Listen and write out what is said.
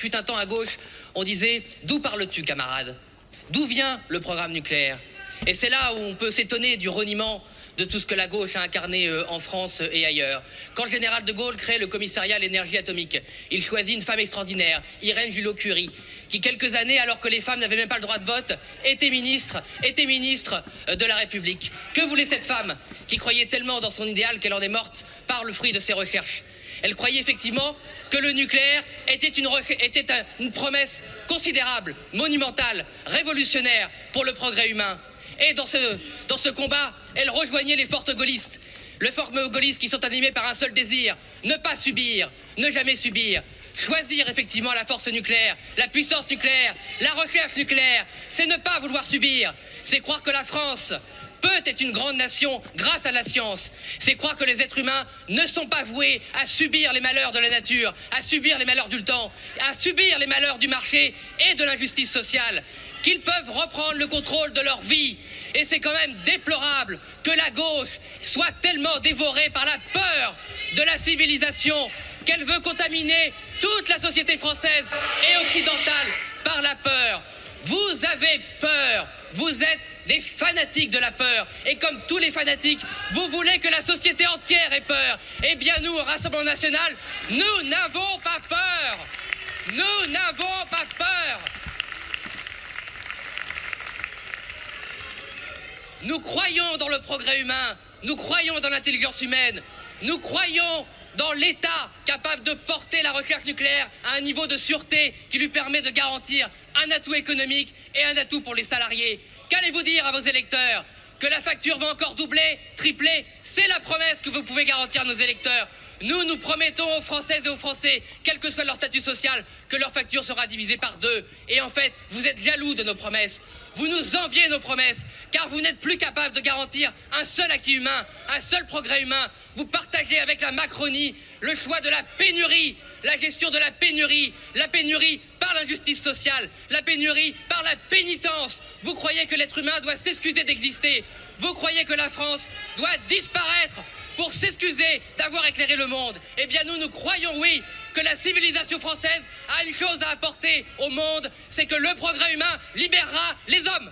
Fut un temps à gauche, on disait « D'où parles-tu, camarade ? D'où vient le programme nucléaire ?» Et c'est là où on peut s'étonner du reniement de tout ce que la gauche a incarné en France et ailleurs. Quand le général de Gaulle crée le commissariat à l'énergie atomique, il choisit une femme extraordinaire, Irène Joliot-Curie, qui quelques années, alors que les femmes n'avaient même pas le droit de vote, était ministre de la République. Que voulait cette femme qui croyait tellement dans son idéal qu'elle en est morte par le fruit de ses recherches? Elle croyait effectivement que le nucléaire était une promesse considérable, monumentale, révolutionnaire pour le progrès humain. Et dans ce combat, elle rejoignait les forces gaullistes. Les forces gaullistes qui sont animées par un seul désir, ne pas subir, ne jamais subir. Choisir effectivement la force nucléaire, la puissance nucléaire, la recherche nucléaire, c'est ne pas vouloir subir. C'est croire que la France peut être une grande nation grâce à la science. C'est croire que les êtres humains ne sont pas voués à subir les malheurs de la nature, à subir les malheurs du temps, à subir les malheurs du marché et de l'injustice sociale, qu'ils peuvent reprendre le contrôle de leur vie. Et c'est quand même déplorable que la gauche soit tellement dévorée par la peur de la civilisation qu'elle veut contaminer toute la société française et occidentale par la peur. Vous avez peur, vous êtes des fanatiques de la peur. Et comme tous les fanatiques, vous voulez que la société entière ait peur. Eh bien nous, au Rassemblement National, nous n'avons pas peur. Nous n'avons pas peur. Nous croyons dans le progrès humain, nous croyons dans l'intelligence humaine, nous croyons dans l'État capable de porter la recherche nucléaire à un niveau de sûreté qui lui permet de garantir un atout économique et un atout pour les salariés. Qu'allez-vous dire à vos électeurs? Que la facture va encore doubler, tripler? C'est la promesse que vous pouvez garantir à nos électeurs. Nous promettons aux Françaises et aux Français, quel que soit leur statut social, que leur facture sera divisée par 2. Et en fait, vous êtes jaloux de nos promesses. Vous nous enviez nos promesses, car vous n'êtes plus capable de garantir un seul acquis humain, un seul progrès humain. Vous partagez avec la Macronie le choix de la pénurie, la gestion de la pénurie par l'injustice sociale, la pénurie par la pénitence. Vous croyez que l'être humain doit s'excuser d'exister. Vous croyez que la France doit disparaître pour s'excuser d'avoir éclairé le monde. Eh bien nous croyons, oui, que la civilisation française a une chose à apporter au monde, c'est que le progrès humain libérera les hommes.